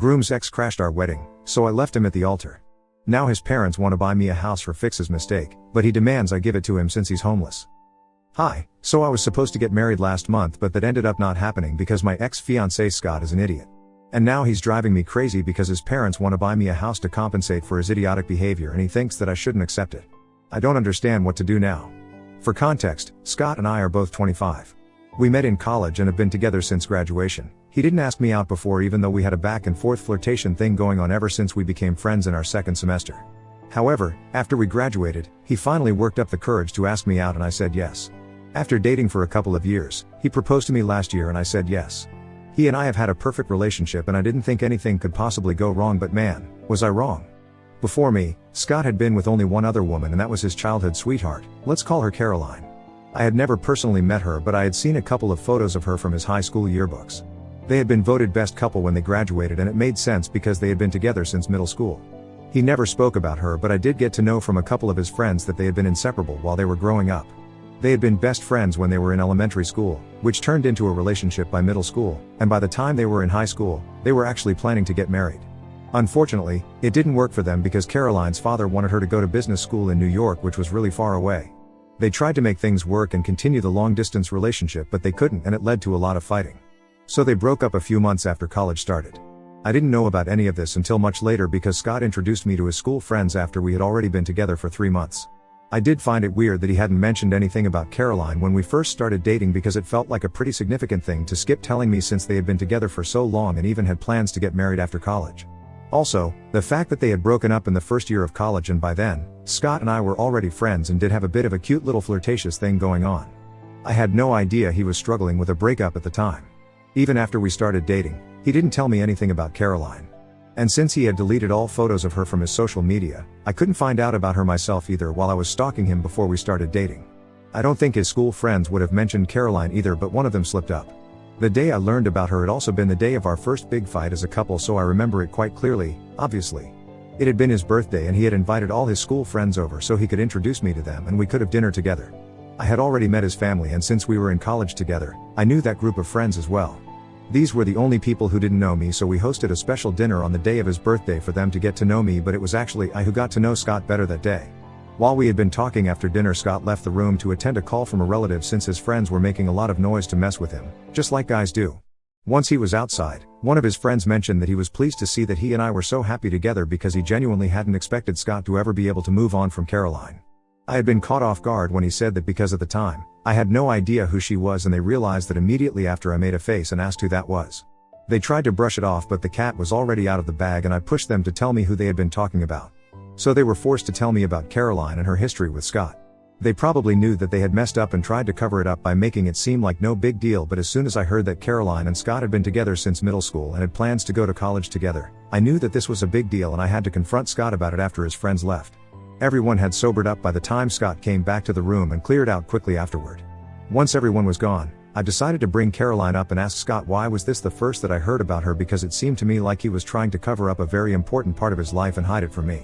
Groom's ex crashed our wedding, so I left him at the altar. Now his parents want to buy me a house for fix his mistake, but he demands I give it to him since he's homeless. Hi, so I was supposed to get married last month, but that ended up not happening because my ex-fiancé Scott is an idiot. And now he's driving me crazy because his parents want to buy me a house to compensate for his idiotic behavior, and he thinks that I shouldn't accept it. I don't understand what to do now. For context, Scott and I are both 25. We met in college and have been together since graduation. He didn't ask me out before, even though we had a back and forth flirtation thing going on ever since we became friends in our second semester. However, after we graduated, he finally worked up the courage to ask me out and I said yes. After dating for a couple of years, he proposed to me last year and I said yes. He and I have had a perfect relationship and I didn't think anything could possibly go wrong, but man, was I wrong. Before me, Scott had been with only one other woman, and that was his childhood sweetheart. Let's call her Caroline. I had never personally met her, but I had seen a couple of photos of her from his high school yearbooks. They had been voted best couple when they graduated, and it made sense because they had been together since middle school. He never spoke about her, but I did get to know from a couple of his friends that they had been inseparable while they were growing up. They had been best friends when they were in elementary school, which turned into a relationship by middle school, and by the time they were in high school, they were actually planning to get married. Unfortunately, it didn't work for them because Caroline's father wanted her to go to business school in New York, which was really far away. They tried to make things work and continue the long-distance relationship, but they couldn't, and it led to a lot of fighting. So they broke up a few months after college started. I didn't know about any of this until much later because Scott introduced me to his school friends after we had already been together for 3 months. I did find it weird that he hadn't mentioned anything about Caroline when we first started dating, because it felt like a pretty significant thing to skip telling me since they had been together for so long and even had plans to get married after college. Also, the fact that they had broken up in the first year of college, and by then, Scott and I were already friends and did have a bit of a cute little flirtatious thing going on. I had no idea he was struggling with a breakup at the time. Even after we started dating, he didn't tell me anything about Caroline. And since he had deleted all photos of her from his social media, I couldn't find out about her myself either while I was stalking him before we started dating. I don't think his school friends would have mentioned Caroline either, but one of them slipped up. The day I learned about her had also been the day of our first big fight as a couple, so I remember it quite clearly, obviously. It had been his birthday and he had invited all his school friends over so he could introduce me to them and we could have dinner together. I had already met his family, and since we were in college together, I knew that group of friends as well. These were the only people who didn't know me, so we hosted a special dinner on the day of his birthday for them to get to know me, but it was actually I who got to know Scott better that day. While we had been talking after dinner, Scott left the room to attend a call from a relative since his friends were making a lot of noise to mess with him, just like guys do. Once he was outside, one of his friends mentioned that he was pleased to see that he and I were so happy together because he genuinely hadn't expected Scott to ever be able to move on from Caroline. I had been caught off guard when he said that because at the time, I had no idea who she was, and they realized that immediately after I made a face and asked who that was. They tried to brush it off, but the cat was already out of the bag and I pushed them to tell me who they had been talking about. So they were forced to tell me about Caroline and her history with Scott. They probably knew that they had messed up and tried to cover it up by making it seem like no big deal, but as soon as I heard that Caroline and Scott had been together since middle school and had plans to go to college together, I knew that this was a big deal and I had to confront Scott about it after his friends left. Everyone had sobered up by the time Scott came back to the room and cleared out quickly afterward. Once everyone was gone, I decided to bring Caroline up and ask Scott why was this the first that I heard about her, because it seemed to me like he was trying to cover up a very important part of his life and hide it from me.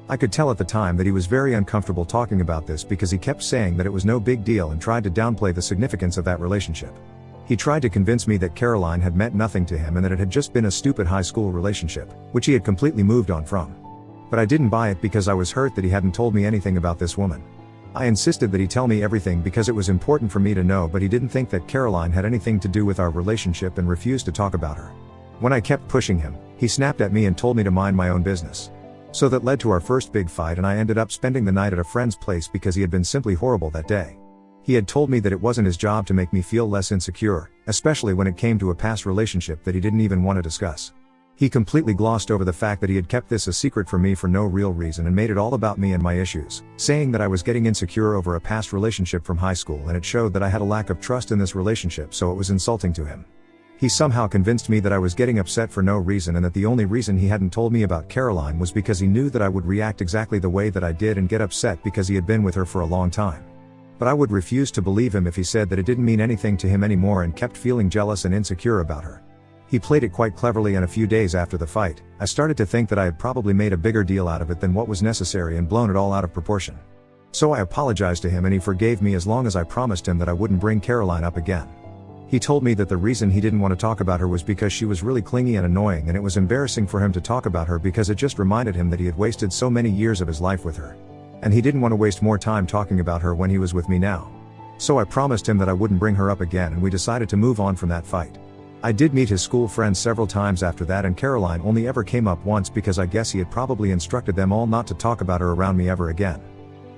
I could tell at the time that he was very uncomfortable talking about this because he kept saying that it was no big deal and tried to downplay the significance of that relationship. He tried to convince me that Caroline had meant nothing to him and that it had just been a stupid high school relationship, which he had completely moved on from. But I didn't buy it because I was hurt that he hadn't told me anything about this woman. I insisted that he tell me everything because it was important for me to know, but he didn't think that Caroline had anything to do with our relationship and refused to talk about her. When I kept pushing him, he snapped at me and told me to mind my own business. So that led to our first big fight, and I ended up spending the night at a friend's place because he had been simply horrible that day. He had told me that it wasn't his job to make me feel less insecure, especially when it came to a past relationship that he didn't even want to discuss. He completely glossed over the fact that he had kept this a secret from me for no real reason and made it all about me and my issues, saying that I was getting insecure over a past relationship from high school and it showed that I had a lack of trust in this relationship, so it was insulting to him. He somehow convinced me that I was getting upset for no reason and that the only reason he hadn't told me about Caroline was because he knew that I would react exactly the way that I did and get upset because he had been with her for a long time. But I would refuse to believe him if he said that it didn't mean anything to him anymore and kept feeling jealous and insecure about her. He played it quite cleverly, and a few days after the fight, I started to think that I had probably made a bigger deal out of it than what was necessary and blown it all out of proportion. So I apologized to him and he forgave me as long as I promised him that I wouldn't bring Caroline up again. He told me that the reason he didn't want to talk about her was because she was really clingy and annoying, and it was embarrassing for him to talk about her because it just reminded him that he had wasted so many years of his life with her. And he didn't want to waste more time talking about her when he was with me now. So I promised him that I wouldn't bring her up again, and we decided to move on from that fight. I did meet his school friends several times after that, and Caroline only ever came up once because I guess he had probably instructed them all not to talk about her around me ever again.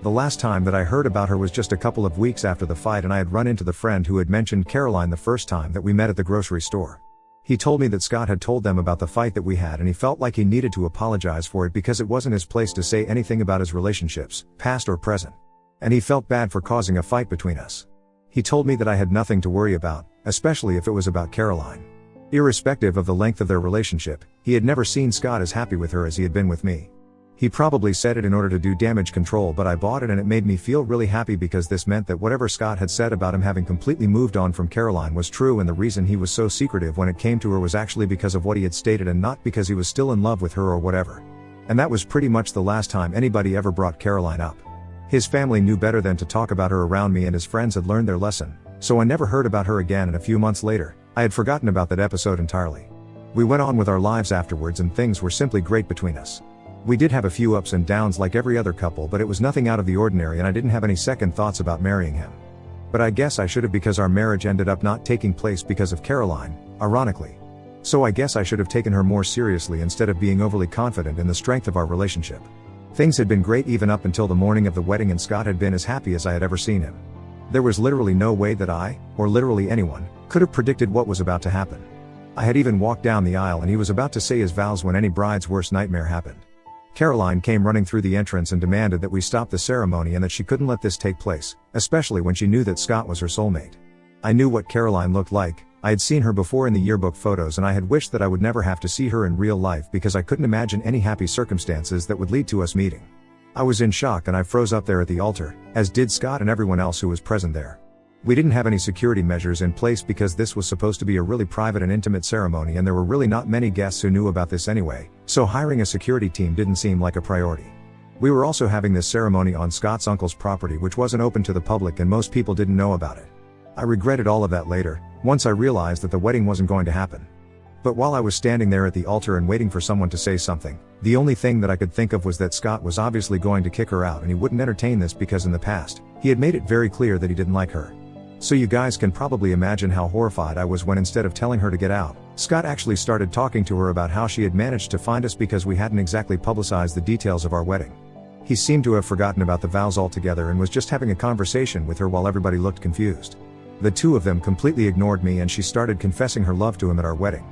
The last time that I heard about her was just a couple of weeks after the fight, and I had run into the friend who had mentioned Caroline the first time that we met at the grocery store. He told me that Scott had told them about the fight that we had, and he felt like he needed to apologize for it because it wasn't his place to say anything about his relationships, past or present. And he felt bad for causing a fight between us. He told me that I had nothing to worry about, especially if it was about Caroline. Irrespective of the length of their relationship, he had never seen Scott as happy with her as he had been with me. He probably said it in order to do damage control, but I bought it, and it made me feel really happy because this meant that whatever Scott had said about him having completely moved on from Caroline was true, and the reason he was so secretive when it came to her was actually because of what he had stated and not because he was still in love with her or whatever. And that was pretty much the last time anybody ever brought Caroline up. His family knew better than to talk about her around me, and his friends had learned their lesson, so I never heard about her again, and a few months later, I had forgotten about that episode entirely. We went on with our lives afterwards, and things were simply great between us. We did have a few ups and downs like every other couple, but it was nothing out of the ordinary, and I didn't have any second thoughts about marrying him. But I guess I should have, because our marriage ended up not taking place because of Caroline, ironically. So I guess I should have taken her more seriously instead of being overly confident in the strength of our relationship. Things had been great even up until the morning of the wedding, and Scott had been as happy as I had ever seen him. There was literally no way that I, or literally anyone, could have predicted what was about to happen. I had even walked down the aisle and he was about to say his vows when any bride's worst nightmare happened. Caroline came running through the entrance and demanded that we stop the ceremony and that she couldn't let this take place, especially when she knew that Scott was her soulmate. I knew what Caroline looked like. I had seen her before in the yearbook photos, and I had wished that I would never have to see her in real life because I couldn't imagine any happy circumstances that would lead to us meeting. I was in shock, and I froze up there at the altar, as did Scott and everyone else who was present there. We didn't have any security measures in place because this was supposed to be a really private and intimate ceremony, and there were really not many guests who knew about this anyway, so hiring a security team didn't seem like a priority. We were also having this ceremony on Scott's uncle's property, which wasn't open to the public, and most people didn't know about it. I regretted all of that later, once I realized that the wedding wasn't going to happen. But while I was standing there at the altar and waiting for someone to say something, the only thing that I could think of was that Scott was obviously going to kick her out, and he wouldn't entertain this because in the past, he had made it very clear that he didn't like her. So you guys can probably imagine how horrified I was when, instead of telling her to get out, Scott actually started talking to her about how she had managed to find us because we hadn't exactly publicized the details of our wedding. He seemed to have forgotten about the vows altogether and was just having a conversation with her while everybody looked confused. The two of them completely ignored me, and she started confessing her love to him at our wedding.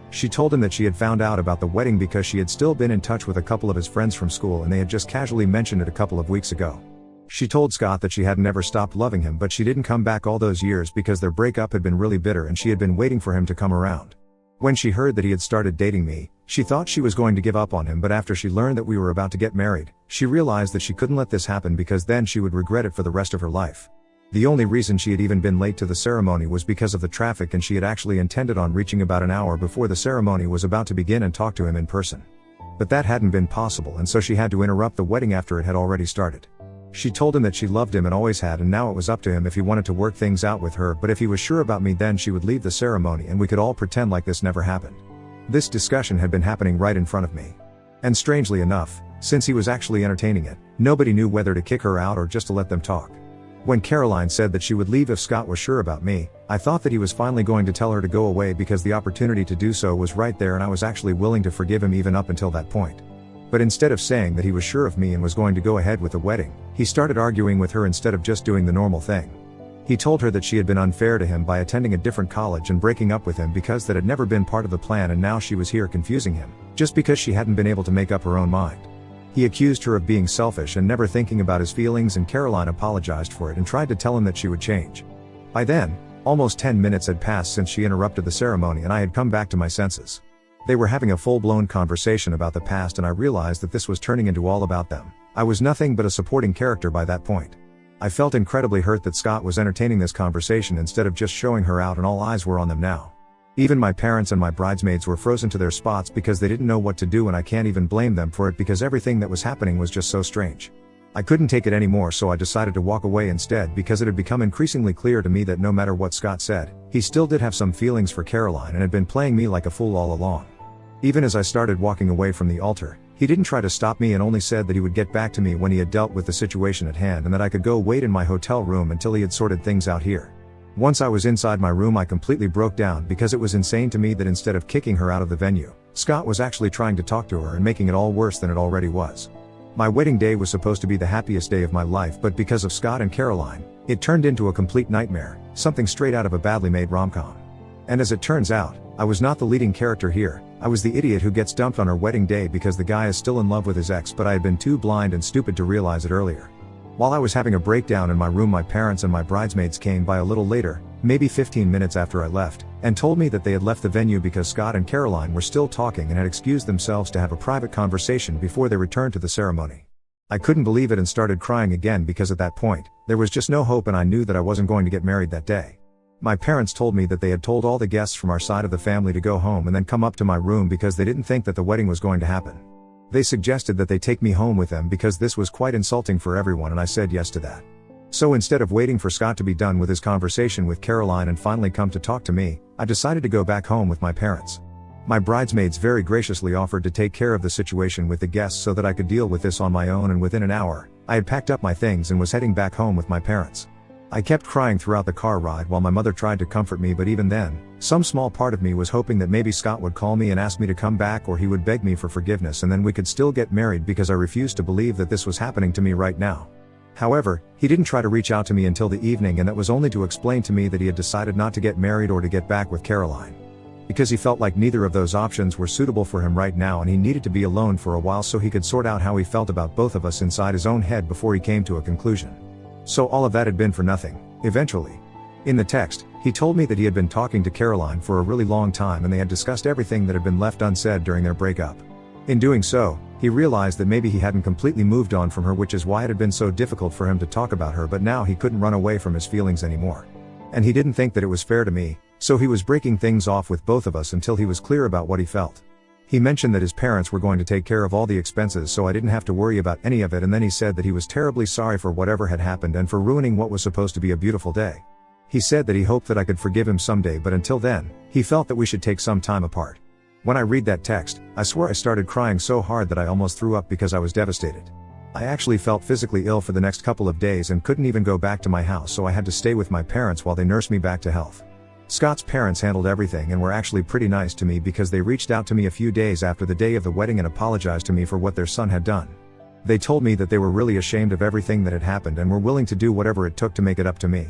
She told him that she had found out about the wedding because she had still been in touch with a couple of his friends from school, and they had just casually mentioned it a couple of weeks ago. She told Scott that she hadn't ever stopped loving him, but she didn't come back all those years because their breakup had been really bitter and she had been waiting for him to come around. When she heard that he had started dating me, she thought she was going to give up on him, but after she learned that we were about to get married, she realized that she couldn't let this happen because then she would regret it for the rest of her life. The only reason she had even been late to the ceremony was because of the traffic, and she had actually intended on reaching about an hour before the ceremony was about to begin and talk to him in person. But that hadn't been possible, and so she had to interrupt the wedding after it had already started. She told him that she loved him and always had, and now it was up to him if he wanted to work things out with her, but if he was sure about me, then she would leave the ceremony and we could all pretend like this never happened. This discussion had been happening right in front of me. And strangely enough, since he was actually entertaining it, nobody knew whether to kick her out or just to let them talk. When Caroline said that she would leave if Scott was sure about me, I thought that he was finally going to tell her to go away because the opportunity to do so was right there, and I was actually willing to forgive him even up until that point. But instead of saying that he was sure of me and was going to go ahead with the wedding, he started arguing with her instead of just doing the normal thing. He told her that she had been unfair to him by attending a different college and breaking up with him because that had never been part of the plan, and now she was here confusing him, just because she hadn't been able to make up her own mind. He accused her of being selfish and never thinking about his feelings, and Caroline apologized for it and tried to tell him that she would change. By then, almost 10 minutes had passed since she interrupted the ceremony, and I had come back to my senses. They were having a full-blown conversation about the past, and I realized that this was turning into all about them. I was nothing but a supporting character by that point. I felt incredibly hurt that Scott was entertaining this conversation instead of just showing her out, and all eyes were on them now. Even my parents and my bridesmaids were frozen to their spots because they didn't know what to do, and I can't even blame them for it because everything that was happening was just so strange. I couldn't take it anymore, so I decided to walk away instead because it had become increasingly clear to me that no matter what Scott said, he still did have some feelings for Caroline and had been playing me like a fool all along. Even as I started walking away from the altar, he didn't try to stop me and only said that he would get back to me when he had dealt with the situation at hand and that I could go wait in my hotel room until he had sorted things out here. Once I was inside my room, I completely broke down because it was insane to me that instead of kicking her out of the venue, Scott was actually trying to talk to her and making it all worse than it already was. My wedding day was supposed to be the happiest day of my life, but because of Scott and Caroline, it turned into a complete nightmare, something straight out of a badly made rom-com. And as it turns out, I was not the leading character here. I was the idiot who gets dumped on her wedding day because the guy is still in love with his ex, but I had been too blind and stupid to realize it earlier. While I was having a breakdown in my room, my parents and my bridesmaids came by a little later, maybe 15 minutes after I left, and told me that they had left the venue because Scott and Caroline were still talking and had excused themselves to have a private conversation before they returned to the ceremony. I couldn't believe it and started crying again because at that point, there was just no hope and I knew that I wasn't going to get married that day. My parents told me that they had told all the guests from our side of the family to go home and then come up to my room because they didn't think that the wedding was going to happen. They suggested that they take me home with them because this was quite insulting for everyone, and I said yes to that. So instead of waiting for Scott to be done with his conversation with Caroline and finally come to talk to me, I decided to go back home with my parents. My bridesmaids very graciously offered to take care of the situation with the guests so that I could deal with this on my own, and within an hour, I had packed up my things and was heading back home with my parents. I kept crying throughout the car ride while my mother tried to comfort me, but even then, some small part of me was hoping that maybe Scott would call me and ask me to come back, or he would beg me for forgiveness and then we could still get married, because I refused to believe that this was happening to me right now. However, he didn't try to reach out to me until the evening, and that was only to explain to me that he had decided not to get married or to get back with Caroline. Because he felt like neither of those options were suitable for him right now and he needed to be alone for a while so he could sort out how he felt about both of us inside his own head before he came to a conclusion. So all of that had been for nothing, eventually. In the text, he told me that he had been talking to Caroline for a really long time and they had discussed everything that had been left unsaid during their breakup. In doing so, he realized that maybe he hadn't completely moved on from her, which is why it had been so difficult for him to talk about her, but now he couldn't run away from his feelings anymore. And he didn't think that it was fair to me, so he was breaking things off with both of us until he was clear about what he felt. He mentioned that his parents were going to take care of all the expenses so I didn't have to worry about any of it, and then he said that he was terribly sorry for whatever had happened and for ruining what was supposed to be a beautiful day. He said that he hoped that I could forgive him someday, but until then, he felt that we should take some time apart. When I read that text, I swear I started crying so hard that I almost threw up because I was devastated. I actually felt physically ill for the next couple of days and couldn't even go back to my house, so I had to stay with my parents while they nursed me back to health. Scott's parents handled everything and were actually pretty nice to me because they reached out to me a few days after the day of the wedding and apologized to me for what their son had done. They told me that they were really ashamed of everything that had happened and were willing to do whatever it took to make it up to me.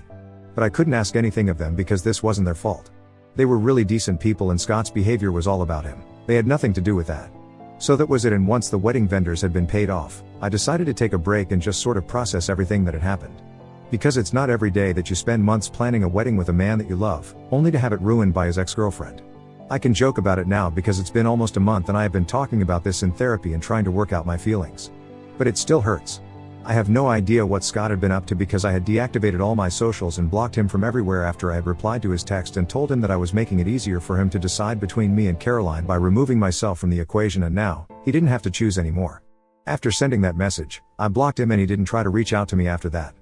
But I couldn't ask anything of them because this wasn't their fault. They were really decent people and Scott's behavior was all about him. They had nothing to do with that. So that was it, and once the wedding vendors had been paid off, I decided to take a break and just sort of process everything that had happened. Because it's not every day that you spend months planning a wedding with a man that you love, only to have it ruined by his ex-girlfriend. I can joke about it now because it's been almost a month and I have been talking about this in therapy and trying to work out my feelings. But it still hurts. I have no idea what Scott had been up to because I had deactivated all my socials and blocked him from everywhere after I had replied to his text and told him that I was making it easier for him to decide between me and Caroline by removing myself from the equation, and now, he didn't have to choose anymore. After sending that message, I blocked him and he didn't try to reach out to me after that.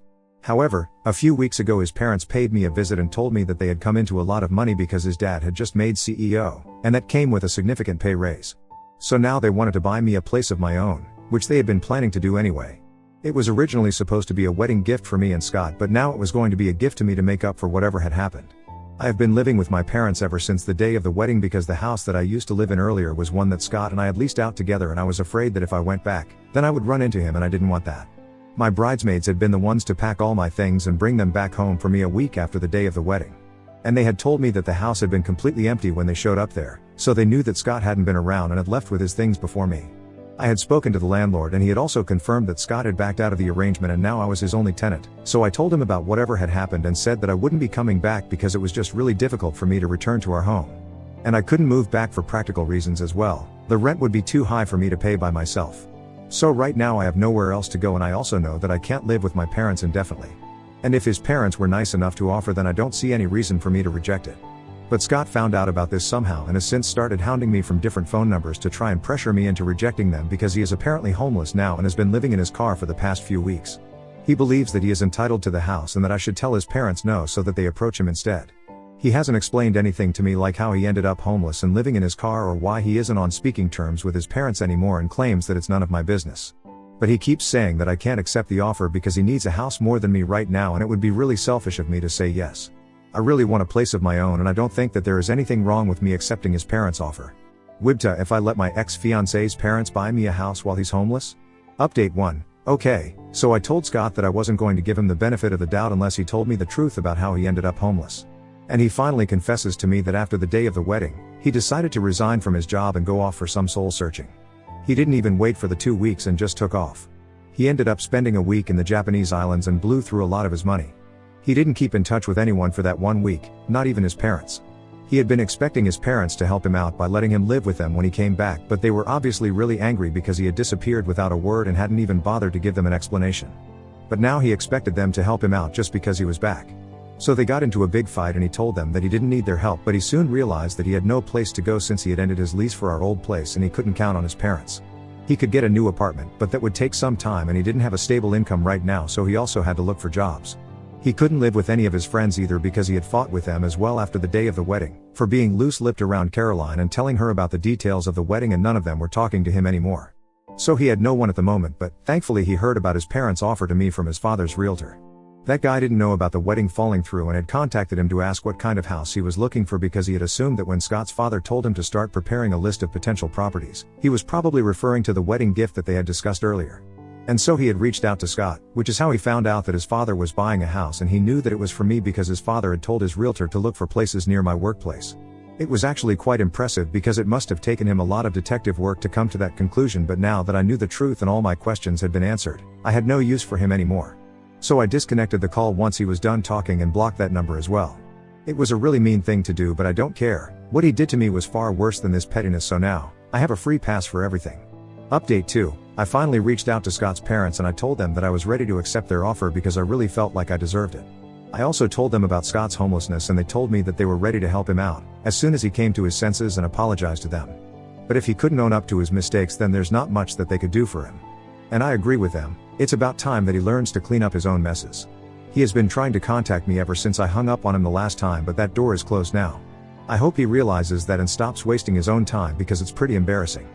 However, a few weeks ago his parents paid me a visit and told me that they had come into a lot of money because his dad had just made CEO, and that came with a significant pay raise. So now they wanted to buy me a place of my own, which they had been planning to do anyway. It was originally supposed to be a wedding gift for me and Scott, but now it was going to be a gift to me to make up for whatever had happened. I have been living with my parents ever since the day of the wedding because the house that I used to live in earlier was one that Scott and I had leased out together, and I was afraid that if I went back, then I would run into him, and I didn't want that. My bridesmaids had been the ones to pack all my things and bring them back home for me a week after the day of the wedding. And they had told me that the house had been completely empty when they showed up there, so they knew that Scott hadn't been around and had left with his things before me. I had spoken to the landlord and he had also confirmed that Scott had backed out of the arrangement and now I was his only tenant, so I told him about whatever had happened and said that I wouldn't be coming back because it was just really difficult for me to return to our home. And I couldn't move back for practical reasons as well. The rent would be too high for me to pay by myself. So right now I have nowhere else to go, and I also know that I can't live with my parents indefinitely. And if his parents were nice enough to offer, then I don't see any reason for me to reject it. But Scott found out about this somehow and has since started hounding me from different phone numbers to try and pressure me into rejecting them because he is apparently homeless now and has been living in his car for the past few weeks. He believes that he is entitled to the house and that I should tell his parents no so that they approach him instead. He hasn't explained anything to me like how he ended up homeless and living in his car or why he isn't on speaking terms with his parents anymore and claims that it's none of my business. But he keeps saying that I can't accept the offer because he needs a house more than me right now and it would be really selfish of me to say yes. I really want a place of my own and I don't think that there is anything wrong with me accepting his parents' offer. AmITheA, if I let my ex-fiancé's parents buy me a house while he's homeless? Update 1. Okay, so I told Scott that I wasn't going to give him the benefit of the doubt unless he told me the truth about how he ended up homeless. And he finally confesses to me that after the day of the wedding, he decided to resign from his job and go off for some soul searching. He didn't even wait for the 2 weeks and just took off. He ended up spending a week in the Japanese islands and blew through a lot of his money. He didn't keep in touch with anyone for that 1 week, not even his parents. He had been expecting his parents to help him out by letting him live with them when he came back, but they were obviously really angry because he had disappeared without a word and hadn't even bothered to give them an explanation. But now he expected them to help him out just because he was back. So they got into a big fight and he told them that he didn't need their help, but he soon realized that he had no place to go since he had ended his lease for our old place and he couldn't count on his parents. He could get a new apartment, but that would take some time and he didn't have a stable income right now, so he also had to look for jobs. He couldn't live with any of his friends either because he had fought with them as well after the day of the wedding, for being loose-lipped around Caroline and telling her about the details of the wedding, and none of them were talking to him anymore. So he had no one at the moment, but thankfully he heard about his parents' offer to me from his father's realtor. That guy didn't know about the wedding falling through and had contacted him to ask what kind of house he was looking for because he had assumed that when Scott's father told him to start preparing a list of potential properties, he was probably referring to the wedding gift that they had discussed earlier. And so he had reached out to Scott, which is how he found out that his father was buying a house, and he knew that it was for me because his father had told his realtor to look for places near my workplace. It was actually quite impressive because it must have taken him a lot of detective work to come to that conclusion, but now that I knew the truth and all my questions had been answered, I had no use for him anymore. So I disconnected the call once he was done talking and blocked that number as well. It was a really mean thing to do, but I don't care. What he did to me was far worse than this pettiness, so now I have a free pass for everything. Update 2. I finally reached out to Scott's parents and I told them that I was ready to accept their offer because I really felt like I deserved it. I also told them about Scott's homelessness and they told me that they were ready to help him out as soon as he came to his senses and apologized to them. But if he couldn't own up to his mistakes, then there's not much that they could do for him. And I agree with them. It's about time that he learns to clean up his own messes. He has been trying to contact me ever since I hung up on him the last time, but that door is closed now. I hope he realizes that and stops wasting his own time because it's pretty embarrassing.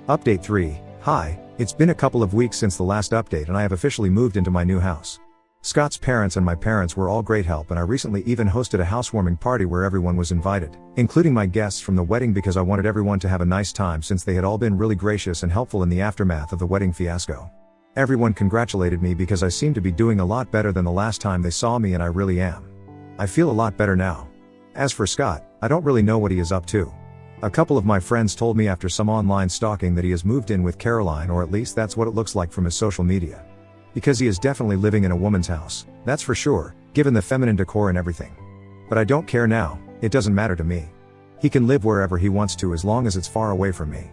Update 3. Hi, it's been a couple of weeks since the last update and I have officially moved into my new house. Scott's parents and my parents were all great help, and I recently even hosted a housewarming party where everyone was invited, including my guests from the wedding, because I wanted everyone to have a nice time since they had all been really gracious and helpful in the aftermath of the wedding fiasco. Everyone congratulated me because I seem to be doing a lot better than the last time they saw me, and I really am. I feel a lot better now. As for Scott, I don't really know what he is up to. A couple of my friends told me after some online stalking that he has moved in with Caroline, or at least that's what it looks like from his social media. Because he is definitely living in a woman's house, that's for sure, given the feminine decor and everything. But I don't care now, it doesn't matter to me. He can live wherever he wants to as long as it's far away from me.